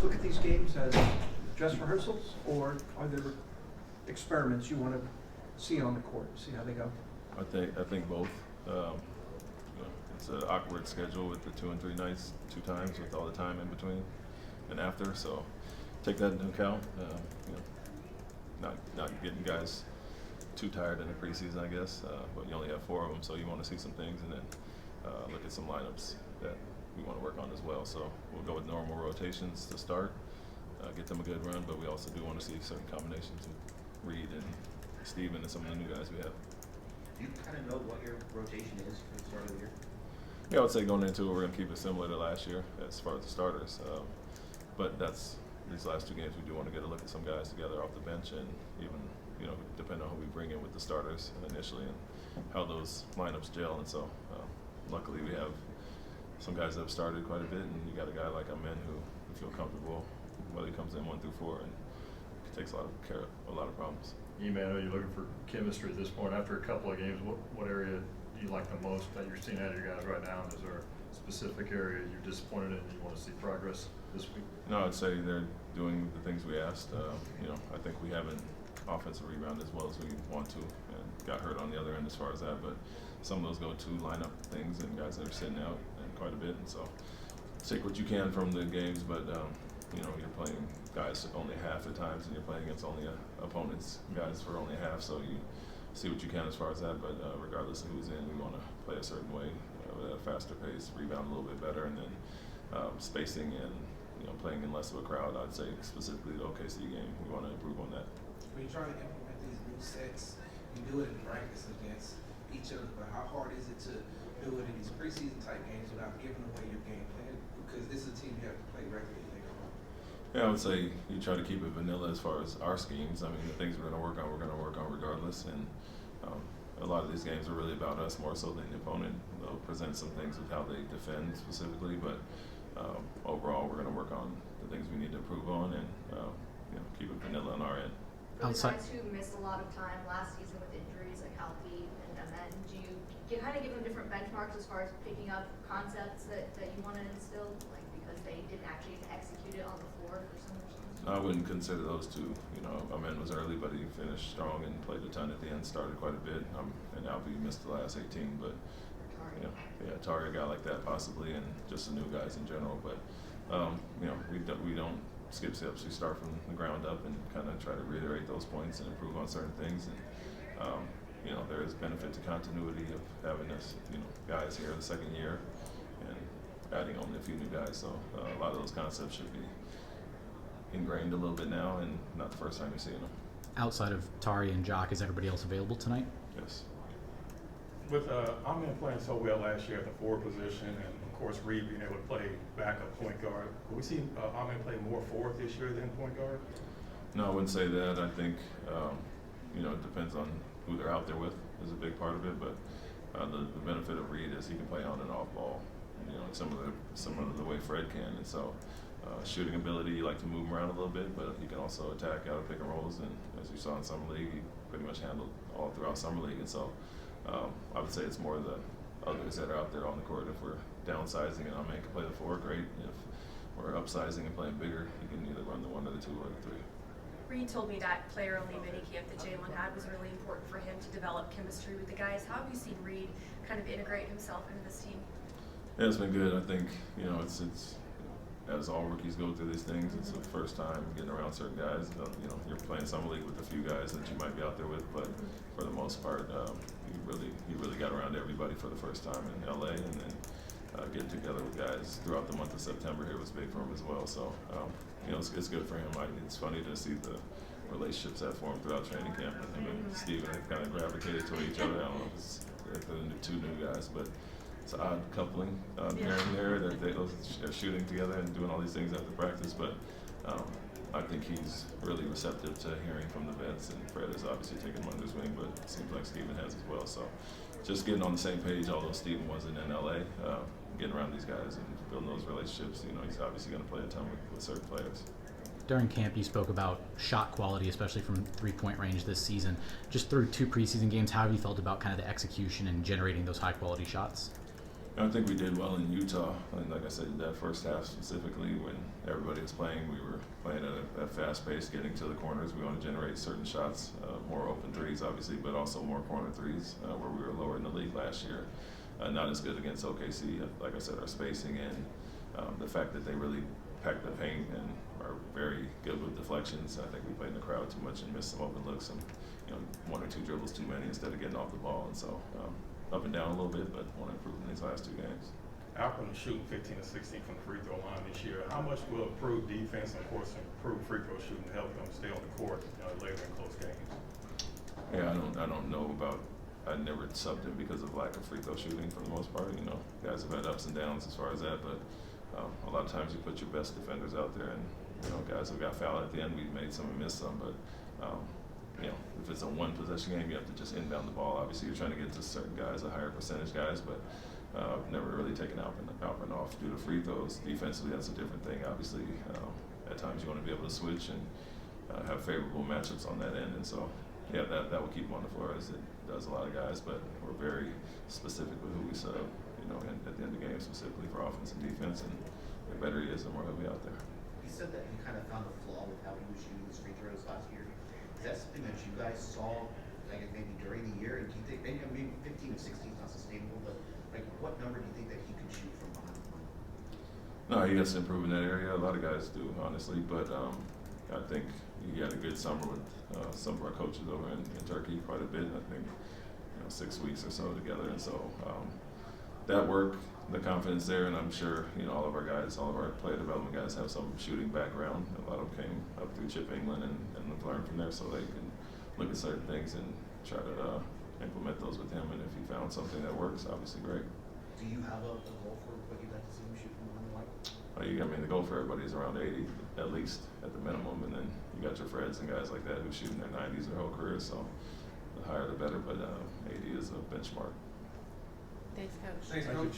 look at these games as dress rehearsals, or are there experiments you want to see on the court, see how they go? I think both. It's an awkward schedule with the 2 and 3 nights, 2 times with all the time in between and after. So take that into account. Not getting guys too tired in the preseason, I guess. But you only have 4 of them, so you want to see some things and then look at some lineups that we want to work on as well. So we'll go with normal rotations to start, get them a good run, but we also do want to see certain combinations with Reed and Steven and some of the new guys we have. Do you kind of know what your rotation is for the start of the year? Yeah, I would say going into it, we're going to keep it similar to last year as far as the starters. But these last 2 games, we do want to get a look at some guys together off the bench and even, depend on who we bring in with the starters initially and how those lineups gel. And so luckily we have some guys that have started quite a bit, and you got a guy like Ime who we feel comfortable whether he comes in 1 through 4 and takes a lot of problems. Ime, I know you're looking for chemistry at this point. After a couple of games, what area do you like the most that you're seeing out of your guys right now? And is there a specific area you're disappointed in and you want to see progress this week? No, I'd say they're doing the things we asked. I think we haven't offensive rebound as well as we want to, and got hurt on the other end as far as that. But some of those go to lineup things and guys that are sitting out and quite a bit. And so take what you can from the games, but you're playing guys only half at times, and you're playing against only opponents guys for only half. So you see what you can as far as that. But regardless of who's in, we want to play a certain way at a faster pace, rebound a little bit better, and then spacing and playing in less of a crowd. I'd say specifically the OKC game, we want to improve on that. When you're trying to implement these new sets, you do it in practice against each other, but how hard is it to do it in these preseason type games without giving away your game plan? Because this is a team you have to play regularly later on. Yeah, I would say you try to keep it vanilla as far as our schemes. I mean, the things we're going to work on regardless. And a lot of these games are really about us more so than the opponent. They'll present some things with how they defend specifically, but overall we're going to work on the things we need to improve on and keep it vanilla on our end. For the guys who missed a lot of time last season with injuries like Halpy and Ime, do you kind of give them different benchmarks as far as picking up concepts that you want to instill, like because they didn't actually execute it on the floor for some reason? I wouldn't consider those two. Ime was early, but he finished strong and played a ton at the end, started quite a bit. And Halpy missed the last 18, but Tari, a guy like that possibly, and just the new guys in general. But we don't skip steps. We start from the ground up and kind of try to reiterate those points and improve on certain things. And there is benefit to continuity of having us, guys here the second year and adding only a few new guys. So a lot of those concepts should be ingrained a little bit now, and not the first time you're seeing them. Outside of Tari and Jock, is everybody else available tonight? Yes. With Ime playing so well last year at the forward position, and of course Reed being able to play backup point guard, will we see Ime play more forward this year than point guard? No, I wouldn't say that. I think it depends on who they're out there with is a big part of it. But the benefit of Reed is he can play on and off ball. Some of the way Fred can, and so shooting ability, you like to move him around a little bit, but he can also attack out of pick and rolls. And as you saw in summer league, he pretty much handled all throughout summer league. And so I would say it's more the others that are out there on the court. If we're downsizing and Ime can play the 4, great. If we're upsizing and playing bigger, he can either run the 1 or the 2 or the 3. Reed told me that player-only minicamp that Jalen had was really important for him to develop chemistry with the guys. How have you seen Reed kind of integrate himself into this team? Yeah, it's been good. I think it's as all rookies go through these things, it's the first time getting around certain guys. You're playing summer league with a few guys that you might be out there with, but for the most part, he really got around everybody for the first time in LA, and then getting together with guys throughout the month of September here was big for him as well. So it's good for him. It's funny to see the relationships that formed throughout training camp. Him and Steven have kind of gravitated toward each other. I don't know if it's the 2 new guys, but it's an odd coupling here and there. They're shooting together and doing all these things after practice, but I think he's really receptive to hearing from the vets, and Fred has obviously taken him under his wing, but it seems like Steven has as well. So just getting on the same page, although Steven wasn't in LA, getting around these guys and building those relationships, he's obviously going to play a ton with certain players. During camp, you spoke about shot quality, especially from 3-point range this season. Just through 2 preseason games, how have you felt about kind of the execution and generating those high-quality shots? I think we did well in Utah. And like I said, that first half specifically, when everybody was playing, we were playing at a fast pace, getting to the corners. We want to generate certain shots, more open threes, obviously, but also more corner threes, where we were lower in the league last year. Not as good against OKC. Like I said, our spacing and the fact that they really pack the paint and are very good with deflections. I think we played in the crowd too much and missed some open looks and, you know, 1 or 2 dribbles too many instead of getting off the ball. And so up and down a little bit, but want to improve in these last 2 games. Alcorn is shooting 15 to 16 from the free throw line this year. How much will improve defense and, of course, improve free throw shooting to help them stay on the court later in close games? Yeah, I don't know about. I never subbed him because of lack of free throw shooting for the most part. You know, guys have had ups and downs as far as that, but a lot of times you put your best defenders out there, and you know, guys have got fouled at the end. We've made some and missed some, but you know, if it's a 1 possession game, you have to just inbound the ball. Obviously, you're trying to get to certain guys, a higher percentage guys, but never really taken out and off due to free throws. Defensively, that's a different thing. Obviously, at times you want to be able to switch and have favorable matchups on that end, and so yeah, that will keep him on the floor as it does a lot of guys, but we're very specific with who we sub, you know, and at the end of the game specifically for offense and defense, and the better he is, the more he'll be out there. You said that you kind of found a flaw with how he was shooting his free throws last year. Is that something that you guys saw, like maybe during the year? And do you think maybe 15 or 16 is not sustainable, but like what number do you think that he could shoot from behind the line? No, he has to improve in that area. A lot of guys do, honestly, but I think he had a good summer with some of our coaches over in Turkey, quite a bit. I think 6 weeks or so together, and so that work, the confidence there, and I'm sure all of our guys, all of our player development guys have some shooting background. A lot of them came up through Chip England and learned from there, so they can look at certain things and try to implement those with him. And if he found something that works, obviously great. Do you have a goal for what you'd like to see him shoot from behind the line? I mean, the goal for everybody is around 80 at least at the minimum, and then you got your Freds and guys like that who shoot in their 90s their whole career. So the higher the better, but 80 is a benchmark. Thanks, Coach. Thanks, Coach.